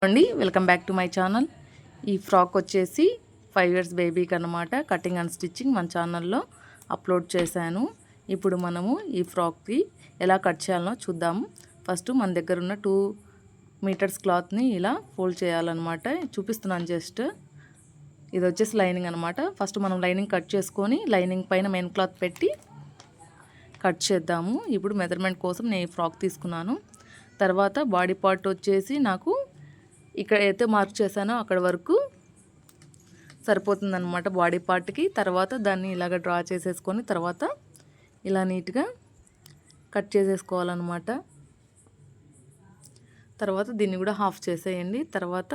అండి welcome back to my channel. ఈ frock వచ్చేసి 5 ఇయర్స్ బేబీకి అన్నమాట. కటింగ్ అండ్ స్టిచ్చింగ్ మన ఛానల్లో అప్లోడ్ చేశాను. ఇప్పుడు మనము ఈ ఫ్రాక్కి ఎలా కట్ చేయాలో చూద్దాము. ఫస్ట్ మన దగ్గర ఉన్న 2 మీటర్స్ క్లాత్ని ఇలా ఫోల్డ్ చేయాలన్నమాట. చూపిస్తున్నాను జస్ట్. ఇది వచ్చేసి లైనింగ్ అనమాట. ఫస్ట్ మనం లైనింగ్ కట్ చేసుకొని లైనింగ్ పైన మెయిన్ క్లాత్ పెట్టి కట్ చేద్దాము. ఇప్పుడు మెజర్మెంట్ కోసం నేను ఈ ఫ్రాక్ తీసుకున్నాను. తర్వాత బాడీ పార్ట్ వచ్చేసి నాకు ఇక్కడ అయితే మార్క్ చేశానో అక్కడ వరకు సరిపోతుందన్నమాట బాడీ పార్ట్కి. తర్వాత దాన్ని ఇలాగ డ్రా చేసేసుకొని తర్వాత ఇలా నీట్గా కట్ చేసేసుకోవాలన్నమాట. తర్వాత దీన్ని కూడా హాఫ్ చేసేయండి. తర్వాత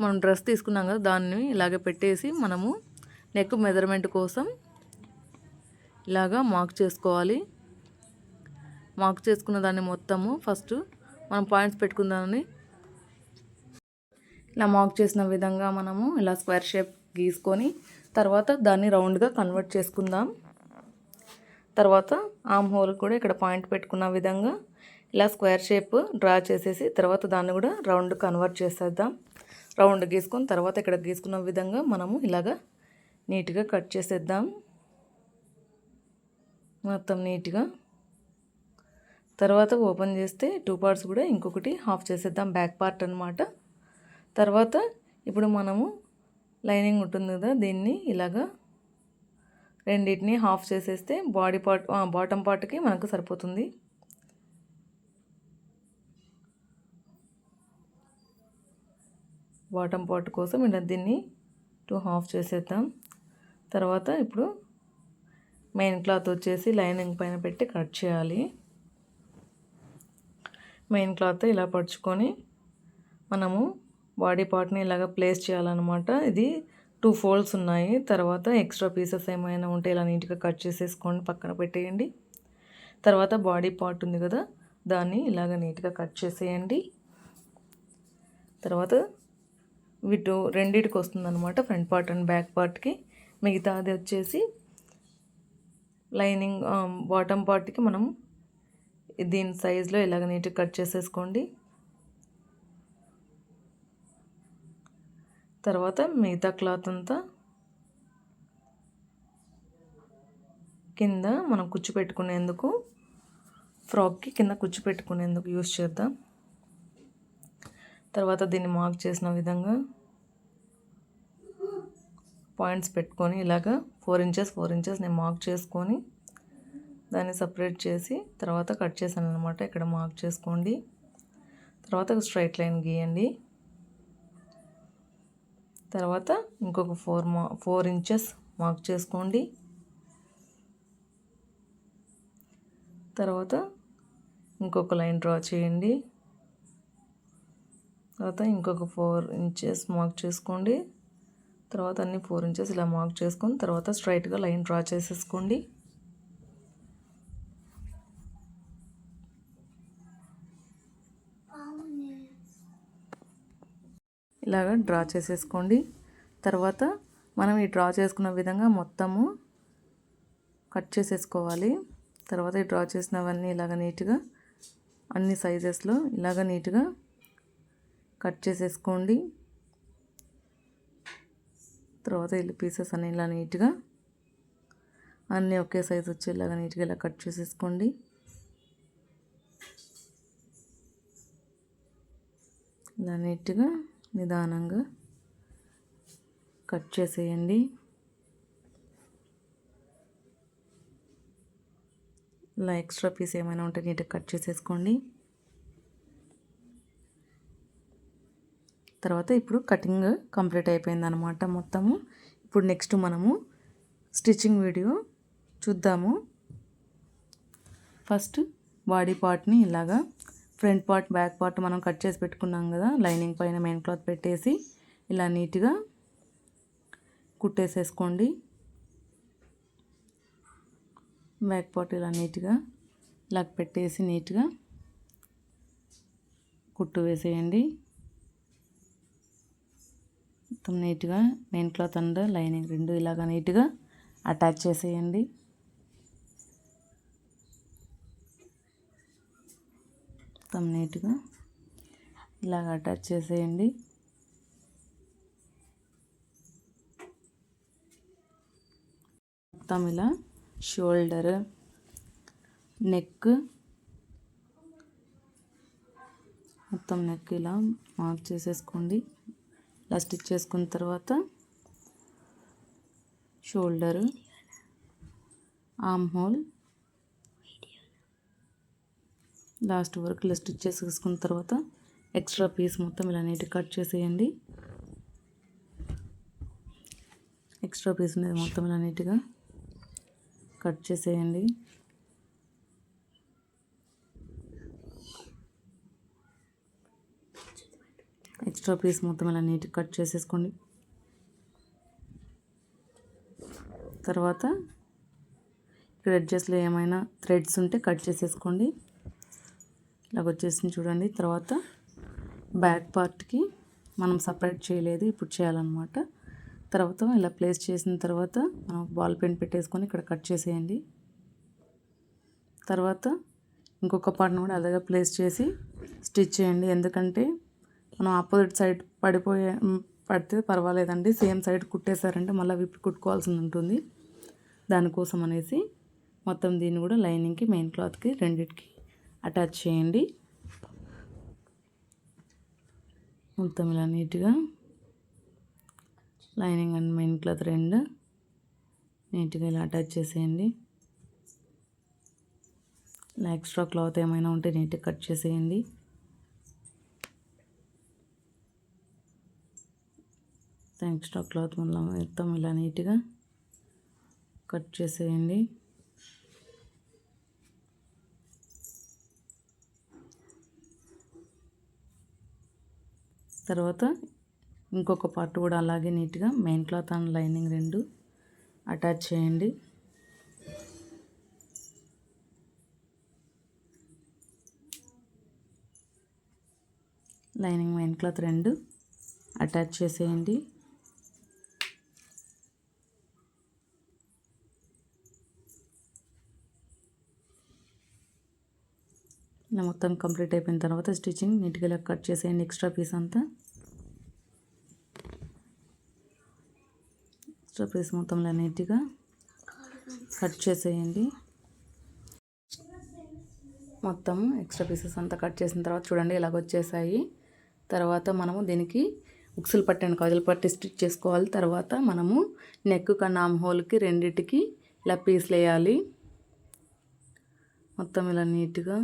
మనం డ్రెస్ తీసుకున్నాం కదా, దాన్ని ఇలాగ పెట్టేసి మనము నెక్ మెజర్మెంట్ కోసం ఇలాగా మార్క్ చేసుకోవాలి. మార్క్ చేసుకున్న దాన్ని మొత్తము ఫస్ట్ మనం పాయింట్స్ పెట్టుకుందామని ఇలా మార్క్ చేసిన విధంగా మనము ఇలా స్క్వేర్ షేప్ గీసుకొని తర్వాత దాన్ని రౌండ్గా కన్వర్ట్ చేసుకుందాం. తర్వాత ఆర్మ్ హోల్ కూడా ఇక్కడ పాయింట్ పెట్టుకున్న విధంగా ఇలా స్క్వేర్ షేప్ డ్రా చేసేసి తర్వాత దాన్ని కూడా రౌండ్ కన్వర్ట్ చేసేద్దాం. రౌండ్ గీసుకొని తర్వాత ఇక్కడ గీసుకున్న విధంగా మనము ఇలాగా నీట్గా కట్ చేసేద్దాం మొత్తం నీట్గా. తర్వాత ఓపెన్ చేస్తే 2 పార్ట్స్ కూడా ఇంకొకటి హాఫ్ చేసేద్దాం, బ్యాక్ పార్ట్ అన్నమాట. తర్వాత ఇప్పుడు మనము లైనింగ్ ఉంటుంది కదా, దీన్ని ఇలాగా రెండింటిని హాఫ్ చేసేస్తే బాడీ పార్ట్ బాటమ్ పార్ట్కి మనకు సరిపోతుంది. బాటమ్ పార్ట్ కోసం ఇలా దీన్ని 2 హాఫ్ చేసేద్దాం. తర్వాత ఇప్పుడు మెయిన్ క్లాత్ వచ్చేసి లైనింగ్ పైన పెట్టి కట్ చేయాలి. మెయిన్ క్లాత్ ఇలా పరుచుకొని మనము బాడీ పార్ట్ని ఇలాగ ప్లేస్ చేయాలన్నమాట. ఇది 2 ఫోల్డ్స్ ఉన్నాయి. తర్వాత ఎక్స్ట్రా పీసెస్ ఏమైనా ఉంటే ఇలా నీట్గా కట్ చేసేసుకొని పక్కన పెట్టేయండి. తర్వాత బాడీ పార్ట్ ఉంది కదా, దాన్ని ఇలాగ నీట్గా కట్ చేసేయండి. తర్వాత రెండిటికి వస్తుందన్నమాట, ఫ్రంట్ పార్ట్ అండ్ బ్యాక్ పార్ట్కి. మిగతాది వచ్చేసి లైనింగ్ బాటమ్ పార్ట్కి మనం దీని సైజులో ఇలాగ నీట్గా కట్ చేసేసుకోండి. తర్వాత మిగతా క్లాత్ అంతా కింద మనం కుచ్చు పెట్టుకునేందుకు, ఫ్రాక్కి కింద కుచ్చు పెట్టుకునేందుకు యూస్ చేద్దాం. తర్వాత దీన్ని మార్క్ చేసిన విధంగా పాయింట్స్ పెట్టుకొని ఇలాగా 4 ఇంచెస్ నేను మార్క్ చేసుకొని దాన్ని సపరేట్ చేసి తర్వాత కట్ చేశాను అనమాట. ఇక్కడ మార్క్ చేసుకోండి. తర్వాత స్ట్రైట్ లైన్ గీయండి. తర్వాత ఇంకొక 4 ఇంచెస్ మార్క్ చేసుకోండి. తర్వాత ఇంకొక లైన్ డ్రా చేయండి. తర్వాత ఇంకొక 4 ఇంచెస్ మార్క్ చేసుకోండి. తర్వాత అన్ని 4 ఇంచెస్ ఇలా మార్క్ చేసుకొని తర్వాత స్ట్రైట్గా లైన్ డ్రా చేసేసుకోండి. ఇలాగ డ్రా చేసేసుకోండి. తర్వాత మనం ఈ డ్రా చేసుకున్న విధంగా మొత్తము కట్ చేసేసుకోవాలి. తర్వాత ఈ డ్రా చేసినవన్నీ ఇలాగ నీట్గా అన్ని సైజెస్లో ఇలాగ నీట్గా కట్ చేసేసుకోండి. తర్వాత ఇల్లు పీసెస్ అన్నీ ఇలా నీట్గా అన్నీ ఒకే సైజు వచ్చేలాగా నీట్గా ఇలా కట్ చేసేసుకోండి. ఇలా నీట్గా నిదానంగా కట్ చేసేయండి. ఇలా ఎక్స్ట్రా పీస్ ఏమైనా ఉంటే నీట్గా కట్ చేసేసుకోండి. తర్వాత ఇప్పుడు కటింగ్ కంప్లీట్ అయిపోయింది అనమాట మొత్తము. ఇప్పుడు నెక్స్ట్ మనము స్టిచ్చింగ్ వీడియో చూద్దాము. ఫస్ట్ బాడీ పార్ట్ని ఇలాగా ఫ్రంట్ పార్ట్ బ్యాక్ పార్ట్ మనం కట్ చేసి పెట్టుకున్నాం కదా, లైనింగ్ పైన మెయిన్ క్లాత్ పెట్టేసి ఇలా నీట్గా కుట్టేసేసుకోండి. బ్యాక్ పార్ట్ ఇలా నీట్గా ఇలా పెట్టేసి నీట్గా కుట్టు వేసేయండి. మొత్తం నీట్గా మెయిన్ క్లాత్ అండ్ లైనింగ్ రెండు ఇలాగా నీట్గా అటాచ్ చేసేయండి. మొత్తం నీట్గా ఇలాగ అటాచ్ చేసేయండి. మొత్తం ఇలా షోల్డర్, నెక్, మొత్తం నెక్ ఇలా మార్క్ చేసేసుకోండి. ఇలా స్టిచ్ చేసుకున్న తర్వాత షోల్డరు, ఆర్మ్ హోల్, లాస్ట్ వరకు ఇలా స్టిచ్ చేసుకున్న తర్వాత ఎక్స్ట్రా పీస్ మొత్తం ఇలా నీట్గా కట్ చేసేయండి. ఎక్స్ట్రా పీస్ అనేది మొత్తం ఇలా నీట్గా కట్ చేసేయండి. ఎక్స్ట్రా పీస్ మొత్తం ఇలా నీట్గా కట్ చేసేసుకోండి. తర్వాత ఇక్కడ ఎడ్జెస్లో ఏమైనా థ్రెడ్స్ ఉంటే కట్ చేసేసుకోండి. ఇలాగ వచ్చేసింది చూడండి. తర్వాత బ్యాక్ పార్ట్కి మనం సపరేట్ చేయలేదు, ఇప్పుడు చేయాలన్నమాట. తర్వాత ఇలా ప్లేస్ చేసిన తర్వాత మనం బాల్ పెన్ పెట్టేసుకొని ఇక్కడ కట్ చేసేయండి. తర్వాత ఇంకొక పార్ట్ని కూడా అలాగే ప్లేస్ చేసి స్టిచ్ చేయండి. ఎందుకంటే మనం ఆపోజిట్ సైడ్ పడితే పర్వాలేదండి, సేమ్ సైడ్ కుట్టేశారంటే మళ్ళీ విప్పి కుట్టుకోవాల్సి ఉంటుంది. దానికోసం అనేసి మొత్తం దీన్ని కూడా లైనింగ్కి, మెయిన్ క్లాత్కి రెండిటికి అటాచ్ చేయండి. మొత్తం ఇలా నీట్గా లైనింగ్ అండ్ మెయిన్ క్లాత్ రెండు నీట్గా ఇలా అటాచ్ చేసేయండి. ఇలా ఎక్స్ట్రా క్లాత్ ఏమైనా ఉంటే నీట్గా కట్ చేసేయండి. ఎక్స్ట్రా క్లాత్ మొత్తం ఇలా నీట్గా కట్ చేసేయండి. తర్వాత ఇంకొక పార్ట్ కూడా అలాగే నీట్గా మెయిన్ క్లాత్ అండ్ లైనింగ్ రెండు అటాచ్ చేయండి. లైనింగ్, మెయిన్ క్లాత్ రెండు అటాచ్ చేసేయండి. ఇలా మొత్తం కంప్లీట్ అయిపోయిన తర్వాత స్టిచ్చింగ్ నీట్గా ఇలా కట్ చేసేయండి. ఎక్స్ట్రా పీస్ అంతా, ఎక్స్ట్రా పీస్ మొత్తం ఇలా నీట్గా కట్ చేసేయండి. మొత్తం ఎక్స్ట్రా పీసెస్ అంతా కట్ చేసిన తర్వాత చూడండి ఇలాగ వచ్చేసాయి. తర్వాత మనము దీనికి ఉక్సులు పట్టి అండ్ కాజల్ పట్టి స్టిచ్ చేసుకోవాలి. తర్వాత మనము నెక్ కన్నా ఆర్మ్ హోల్కి రెండిటికి ఇలా పీస్లు వేయాలి. మొత్తం ఇలా నీట్గా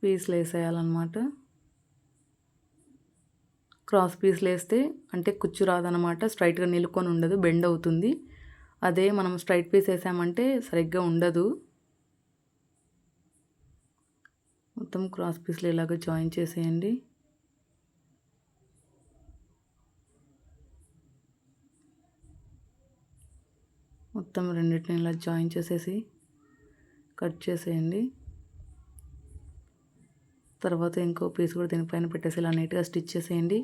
పీస్లు వేసేయాలన్నమాట. క్రాస్ పీస్లు వేస్తే అంటే కుచ్చు రాదనమాట, స్ట్రైట్గా నిలుకొని ఉండదు, బెండ్ అవుతుంది. అదే మనం స్ట్రైట్ పీస్ వేసామంటే సరిగ్గా ఉండదు. మొత్తం క్రాస్ పీస్లు ఇలాగ జాయిన్ చేసేయండి. మొత్తం రెండింటిని ఇలా జాయిన్ చేసేసి కట్ చేసేయండి. తర్వాత ఇంకో పీస్ కూడా దీనిపైన పెట్టేసి ఇలా నీట్గా స్టిచ్ చేసేయండి.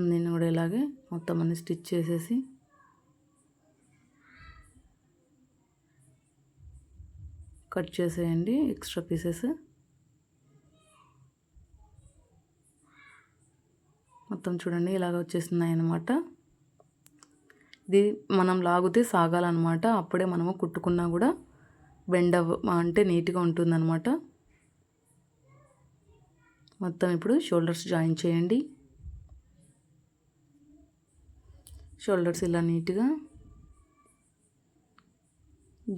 దీన్ని కూడా ఇలాగే మొత్తం అన్ని స్టిచ్ చేసేసి కట్ చేసేయండి ఎక్స్ట్రా పీసెస్. మొత్తం చూడండి ఇలాగ వచ్చేస్తున్నాయి అన్నమాట. ఇది మనం లాగితే సాగాలన్నమాట, అప్పుడే మనము కుట్టుకున్నా కూడా బెండ్ అంటే నీట్గా ఉంటుందన్నమాట. మొత్తం ఇప్పుడు షోల్డర్స్ జాయిన్ చేయండి. షోల్డర్స్ ఇలా నీట్గా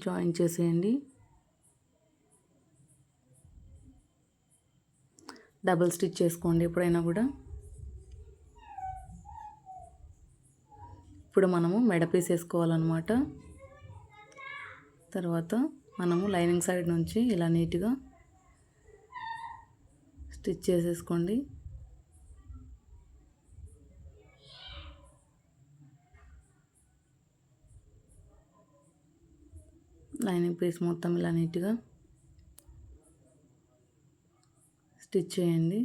జాయిన్ చేసేయండి. డబుల్ స్టిచ్ చేసుకోండి ఎప్పుడైనా కూడా. ఇప్పుడు మనము మెడ పీస్ వేసుకోవాలన్నమాట. తర్వాత మనము లైనింగ్ సైడ్ నుంచి ఇలా నీట్గా స్టిచ్ చేసేసుకోండి. లైనింగ్ పీస్ మొత్తం ఇలా నీట్గా స్టిచ్ చేయండి.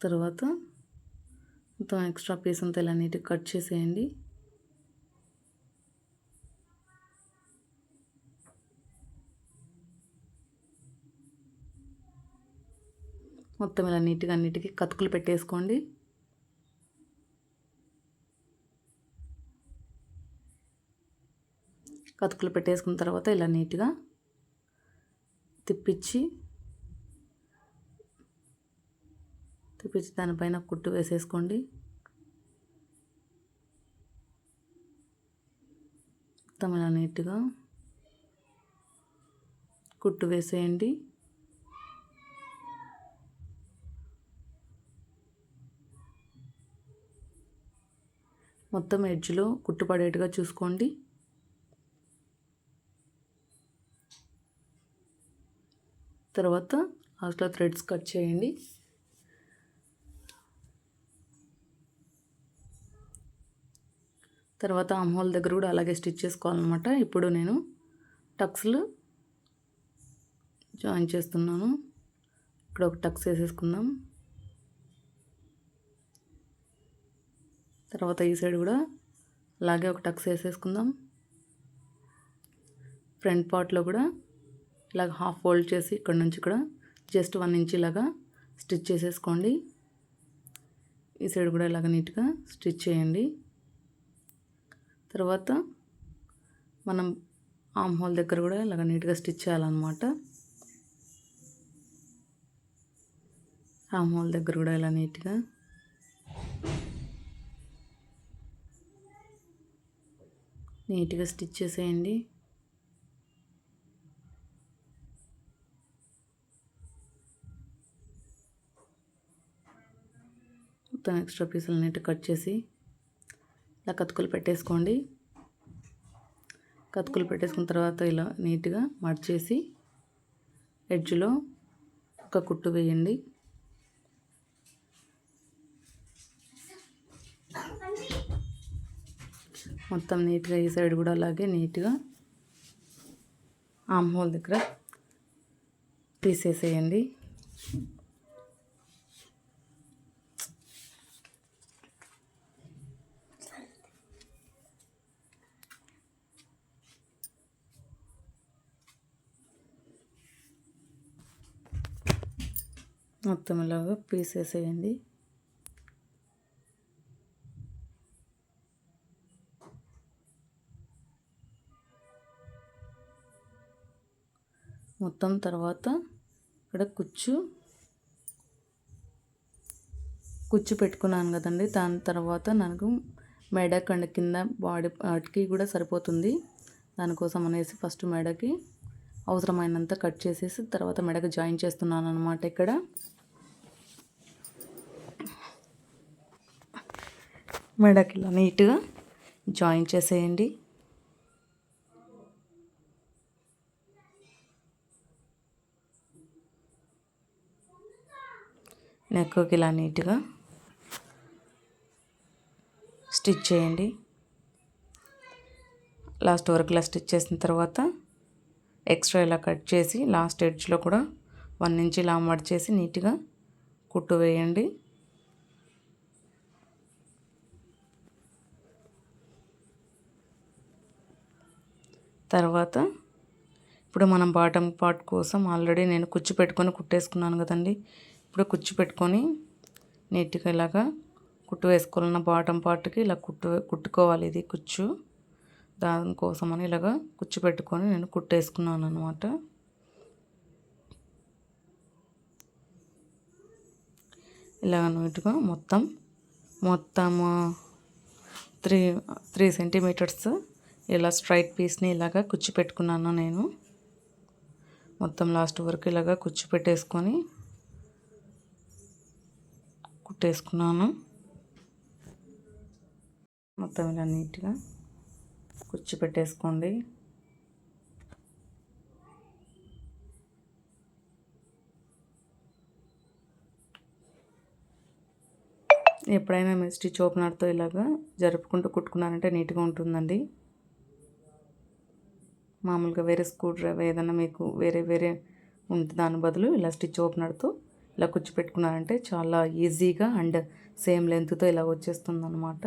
తర్వాత మొత్తం ఎక్స్ట్రా పీస్ అంతా ఇలా నీట్గా కట్ చేసేయండి. మొత్తం ఇలా నీట్గా అన్నిటికీ కతుకులు పెట్టేసుకోండి. కతుకులు పెట్టేసుకున్న తర్వాత ఇలా నీట్గా తిప్పించి దానిపైన కుట్టు వేసేసుకోండి. మొత్తం ఇలా నీట్గా కుట్టు వేసేయండి. మొత్తం ఎడ్జ్లో కుట్టు పడేట్టుగా చూసుకోండి. తర్వాత లాస్ట్లో థ్రెడ్స్ కట్ చేయండి. తర్వాత ఆమ్ హోల్ దగ్గర కూడా అలాగే స్టిచ్ చేసుకోవాలన్నమాట. ఇప్పుడు నేను టక్స్లు జాయిన్ చేస్తున్నాను. ఇక్కడ ఒక టక్స్ వేసేసుకుందాం. తర్వాత ఈ సైడ్ కూడా అలాగే ఒక టక్స్ వేసేసుకుందాం. ఫ్రంట్ పార్ట్లో కూడా ఇలాగ హాఫ్ ఫోల్డ్ చేసి ఇక్కడ నుంచి ఇక్కడ జస్ట్ 1 ఇంచ్ ఇలాగా స్టిచ్ చేసేసుకోండి. ఈ సైడ్ కూడా ఇలాగ నీట్గా స్టిచ్ చేయండి. తర్వాత మనం ఆమ్ హోల్ దగ్గర కూడా ఇలాగ నీట్గా స్టిచ్ చేయాలన్నమాట. ఆమ్ హోల్ దగ్గర కూడా ఇలా నీట్గా స్టిచ్ చేసేయండి. మొత్తం ఎక్స్ట్రా పీసులు నీట్గా కట్ చేసి ఇలా కతుకులు పెట్టేసుకోండి. కతుకులు పెట్టేసుకున్న తర్వాత ఇలా నీట్గా మడిచేసి ఎడ్జ్లో ఒక కుట్టు వేయండి. మొత్తం నీట్గా ఈ సైడ్ కూడా అలాగే నీట్గా ఆమ్ హోల్ దగ్గర తీసేసేయండి. మొత్తం ఇలాగా పీస్ వేసేయండి. మొత్తం తర్వాత ఇక్కడ కుచ్చు పెట్టుకున్నాను కదండి. దాని తర్వాత నాకు మెడక్ అండ్ కింద బాడీ పార్ట్కి కూడా సరిపోతుంది. దానికోసం అనేసి ఫస్ట్ మెడకి అవసరమైనంత కట్ చేసేసి తర్వాత మెడకు జాయిన్ చేస్తున్నాను అన్నమాట. ఇక్కడ మెడకి ఇలా నీట్గా జాయిన్ చేసేయండి. నెక్కి ఇలా నీట్గా స్టిచ్ చేయండి. లాస్ట్ వరకు ఇలా స్టిచ్ చేసిన తర్వాత ఎక్స్ట్రా ఇలా కట్ చేసి లాస్ట్ ఎడ్జ్లో కూడా 1 ఇంచ్ ఇలా మడిచేసి నీట్గా కుట్టు వేయండి. తర్వాత ఇప్పుడు మనం బాటమ్ పార్ట్ కోసం ఆల్రెడీ నేను కుచ్చు పెట్టుకొని కుట్టేసుకున్నాను కదండి. ఇప్పుడు కుచ్చు పెట్టుకొని నీట్గా ఇలాగా కుట్టు వేసుకోవాలన్న బాటమ్ పార్ట్కి ఇలా కుట్టుకోవాలి. ఇది కుచ్చు, దానికోసమని ఇలాగా కుచ్చు పెట్టుకొని నేను కుట్టేసుకున్నాను అన్నమాట. ఇలాగ నీట్గా మొత్తం 3 సెంటీమీటర్స్ ఇలా స్ట్రైట్ పీస్ని ఇలాగా కుచ్చు పెట్టుకున్నాను నేను. మొత్తం లాస్ట్ వరకు ఇలాగా కుచ్చు పెట్టేసుకొని కుట్టేసుకున్నాను. మొత్తం ఇలా నీట్గా కుచ్చు పెట్టేసుకోండి. ఎప్పుడైనా మీరు స్టిచ్ ఓపెనర్తో ఇలాగా జరుపుకుంటూ కుట్టుకున్నారంటే నీట్గా ఉంటుందండి. మామూలుగా వేరే స్క్రూ డ్రైవర్ ఏదైనా మీకు వేరే ఉంటే దాని బదులు ఇలా స్టిచ్ ఓపెనర్తో ఇలా కుచ్చి పెట్టుకున్నారంటే చాలా ఈజీగా అండ్ సేమ్ లెంత్తో ఇలా వచ్చేస్తుంది అన్నమాట.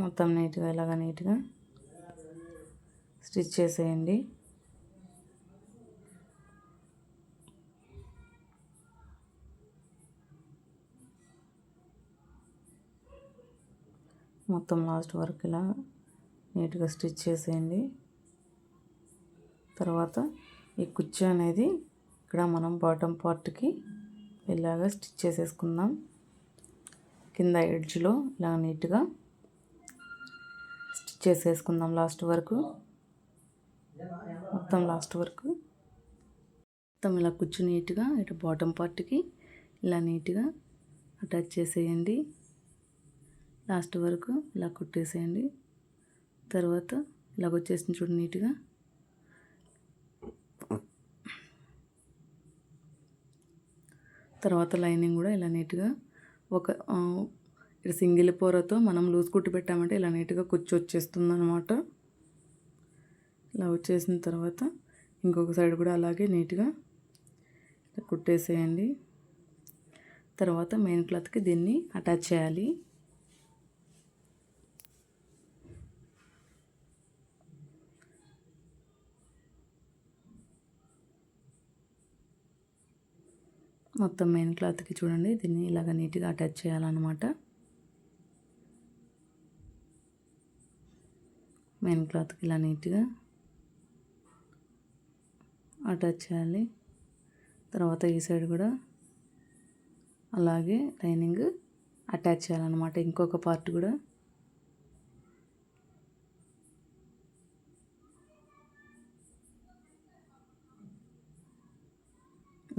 మొత్తం నీట్గా ఇలాగ నీట్గా స్టిచ్ చేసేయండి. మొత్తం లాస్ట్ వరకు ఇలా నీట్గా స్టిచ్ చేసేయండి. తర్వాత ఈ కుచ్చు అనేది ఇక్కడ మనం బాటమ్ పార్ట్కి ఇలాగా స్టిచ్ చేసేసుకుందాం. కింద ఎడ్జ్లో ఇలా నీట్గా స్టిచ్ చేసేసుకుందాం లాస్ట్ వరకు. మొత్తం లాస్ట్ వరకు మొత్తం ఇలా కుచ్చు నీట్గా ఇటు బాటమ్ పార్ట్కి ఇలా నీట్గా అటాచ్ చేసేయండి. లాస్ట్ వరకు ఇలా కుట్టేసేయండి. తర్వాత ఇలాగ వచ్చేసింది చూడు నీట్గా. తర్వాత లైనింగ్ కూడా ఇలా నీట్గా ఇక్కడ సింగిల్ పొరతో మనం లూజ్ కుట్టి పెట్టామంటే ఇలా నీట్గా కుచ్చు వచ్చేస్తుంది అనమాట. ఇలా వచ్చేసిన తర్వాత ఇంకొక సైడ్ కూడా అలాగే నీట్గా కుట్టేసేయండి. తర్వాత మెయిన్ క్లాత్కి దీన్ని అటాచ్ చేయాలి. మొత్తం మెయిన్ క్లాత్కి చూడండి దీన్ని ఇలాగ నీట్గా అటాచ్ చేయాలన్నమాట. మెయిన్ క్లాత్కి ఇలా నీట్గా అటాచ్ చేయాలి. తర్వాత ఈ సైడ్ కూడా అలాగే లైనింగ్ అటాచ్ చేయాలన్నమాట. ఇంకొక పార్ట్ కూడా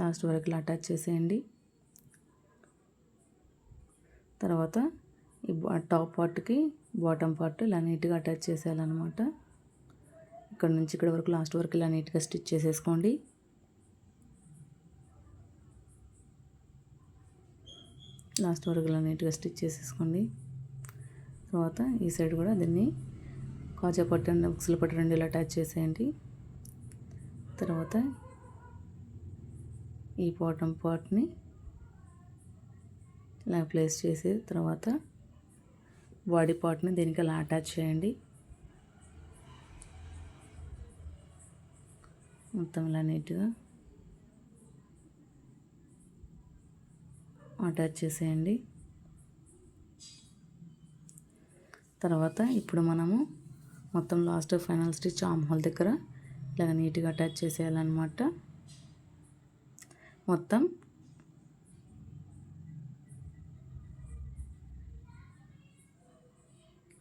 లాస్ట్ వరకు ఇలా అటాచ్ చేసేయండి. తర్వాత ఈ టాప్ పార్ట్కి బాటమ్ పార్ట్ ఇలా నీట్గా అటాచ్ చేసేయాలన్నమాట. ఇక్కడ నుంచి ఇక్కడ వరకు లాస్ట్ వరకు ఇలా నీట్గా స్టిచ్ చేసేసుకోండి. లాస్ట్ వరకు ఇలా నీట్గా స్టిచ్ చేసేసుకోండి. తర్వాత ఈ సైడ్ కూడా దీన్ని కాజా పట్టు అండ్ ఉక్సుల పట్టు రెండు ఇలా అటాచ్ చేసేయండి. తర్వాత ఈ బాటమ్ పార్ట్ని ఇలా ప్లేస్ చేసి తర్వాత బాడీ పార్ట్ని దీనికి అలా అటాచ్ చేయండి. మొత్తం ఇలా నీట్గా అటాచ్ చేసేయండి. తర్వాత ఇప్పుడు మనము మొత్తం last final stitch arm whole దగ్గర ఇలాగ నీట్గా అటాచ్ చేసేయాలన్నమాట. మొత్తం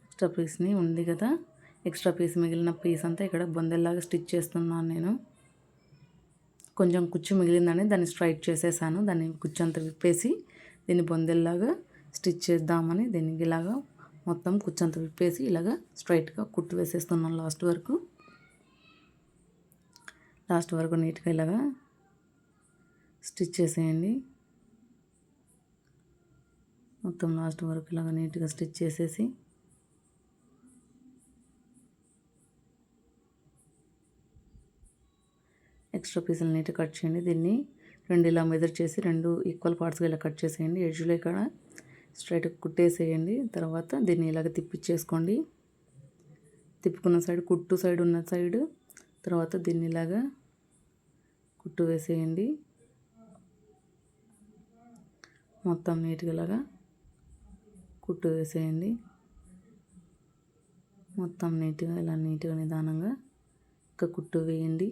ఎక్స్ట్రా పీస్ని ఉంది కదా, ఎక్స్ట్రా పీస్ మిగిలిన పీస్ అంతా ఇక్కడ బొందెల్లాగా స్టిచ్ చేస్తున్నాను నేను. కొంచెం కుచ్చు మిగిలిందని దాన్ని స్ట్రైట్ చేసేసాను. దాన్ని కుచ్చు అంతా విప్పేసి దీన్ని బొందెల్లాగా స్టిచ్ చేద్దామని దీనికి ఇలాగా మొత్తం కుచ్చు అంతా విప్పేసి ఇలాగా స్ట్రైట్గా కుట్టు వేసేస్తున్నాను లాస్ట్ వరకు నీట్గా ఇలాగా స్టిచ్ చేసేయండి. మొత్తం లాస్ట్ వరకు ఇలాగా నీట్గా స్టిచ్ చేసేసి ఎక్స్ట్రా పీసులు నీట్గా కట్ చేయండి. దీన్ని రెండు ఇలా మెజర్ చేసి రెండు ఈక్వల్ పార్ట్స్గా ఇలా కట్ చేసేయండి. ఎడ్జ్లో ఇక్కడ స్ట్రైట్గా కుట్టేసేయండి. తర్వాత దీన్ని ఇలాగ తిప్పిచ్చేసుకోండి. తిప్పుకున్న సైడ్ కుట్టు సైడ్ ఉన్న సైడ్ తర్వాత దీన్ని ఇలాగా కుట్టు వేసేయండి. మొత్తం నీట్గా ఇలాగా కుట్టు వేసేయండి. మొత్తం నీట్గా ఇలా నీట్గా నిదానంగా ఒక కుట్టు వేయండి.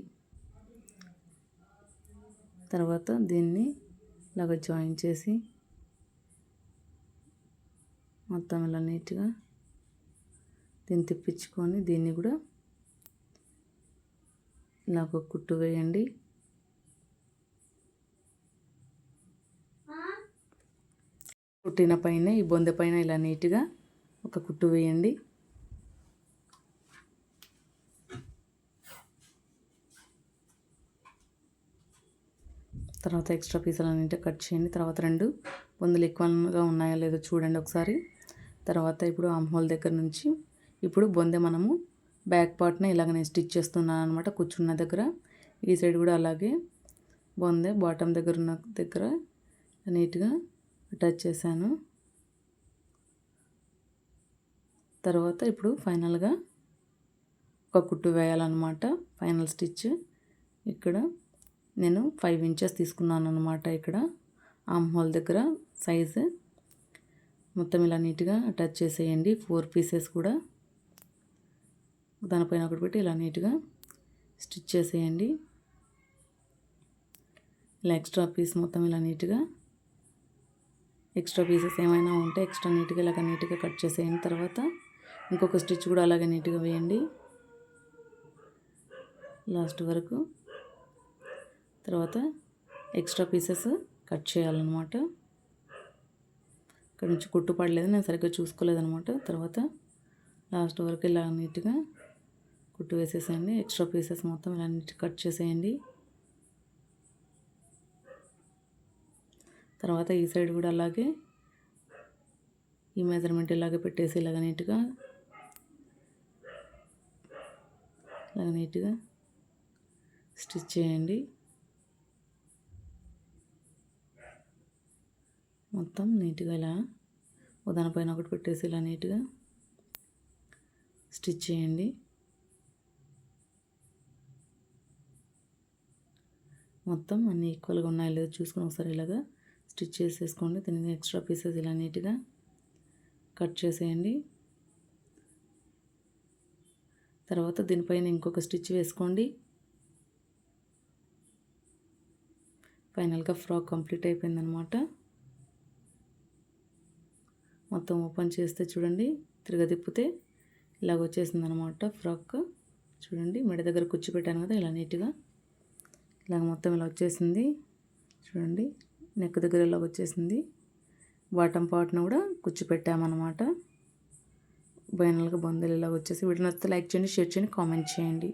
తర్వాత దీన్ని ఇలాగ జాయిన్ చేసి మొత్తం ఇలా నీట్గా దీన్ని తిప్పించుకొని దీన్ని కూడా ఇలాగ కుట్టు వేయండి. కుట్టిన పైన ఈ బొందె పైన ఇలా నీట్గా ఒక కుట్టు వేయండి. తర్వాత ఎక్స్ట్రా పీసులు అన్నింటి కట్ చేయండి. తర్వాత రెండు బొందులు ఈక్వల్గా ఉన్నాయో లేదో చూడండి ఒకసారి. తర్వాత ఇప్పుడు ఆమ్ హోల్ దగ్గర నుంచి ఇప్పుడు బొందె మనము బ్యాక్ పార్ట్ని ఇలాగ నేను స్టిచ్ చేస్తున్నాను అనమాట కూర్చున్న దగ్గర. ఈ సైడ్ కూడా అలాగే బాగుంది. బాటమ్ దగ్గర ఉన్న దగ్గర నీట్గా అటాచ్ చేశాను. తర్వాత ఇప్పుడు ఫైనల్గా ఒక కుట్టు వేయాలన్నమాట. ఫైనల్ స్టిచ్ ఇక్కడ నేను 5 ఇంచెస్ తీసుకున్నాను అనమాట. ఇక్కడ ఆర్మ్ హోల్ దగ్గర సైజు మొత్తం ఇలా నీట్గా అటాచ్ చేసేయండి. 4 పీసెస్ కూడా దానిపైన ఒకటి పెట్టి ఇలా నీట్గా స్టిచ్ చేసేయండి. ఇలా ఎక్స్ట్రా పీస్ మొత్తం ఇలా నీట్గా ఎక్స్ట్రా పీసెస్ ఏమైనా ఉంటే ఎక్స్ట్రా నీట్గా ఇలాగ నీట్గా కట్ చేసేయండి. తర్వాత ఇంకొక స్టిచ్ కూడా అలాగే నీట్గా వేయండి లాస్ట్ వరకు. తర్వాత ఎక్స్ట్రా పీసెస్ కట్ చేయాలన్నమాట. ఇక్కడ నుంచి కుట్టు పడలేదు, నేను సరిగ్గా చూసుకోలేదన్నమాట. తర్వాత లాస్ట్ వరకు ఇలా నీట్గా కుట్టు వేసేసేయండి. ఎక్స్ట్రా పీసెస్ మొత్తం ఇలా నీట్గా కట్ చేసేయండి. తర్వాత ఈ సైడ్ కూడా అలాగే ఈ మెజర్మెంట్ ఇలాగే పెట్టేసి ఇలాగ నీట్గా స్టిచ్ చేయండి. మొత్తం నీట్గా ఇలా దానిపైన ఒకటి పెట్టేసి ఇలా నీట్గా స్టిచ్ చేయండి. మొత్తం అన్నీ ఈక్వల్గా ఉన్నాయో లేదో చూసుకొని ఒకసారి ఇలాగా స్టిచ్ చేసేసుకోండి. దీనికి ఎక్స్ట్రా పీసెస్ ఇలా నీట్గా కట్ చేసేయండి. తర్వాత దీనిపైన ఇంకొక స్టిచ్ వేసుకోండి. ఫైనల్గా ఫ్రాక్ కంప్లీట్ అయిపోయిందనమాట. మొత్తం ఓపెన్ చేస్తే చూడండి, తిరగతిప్పితే ఇలాగ వచ్చేసింది అనమాట ఫ్రాక్. చూడండి, మెడ దగ్గర కుచ్చి పెట్టాను కదా, ఇలా నీట్గా ఇలాగ మొత్తం ఇలా వచ్చేసింది. చూడండి, నెక్ దగ్గర ఇలాగ వచ్చేసింది. బాటమ్ పార్ట్ను కూడా కుచ్చి పెట్టామన్నమాట. ఫైనల్గా బందెలు ఇలాగ వచ్చేసి. వీడియో నచ్చితే లైక్ చేయండి, షేర్ చేయండి, కామెంట్ చేయండి.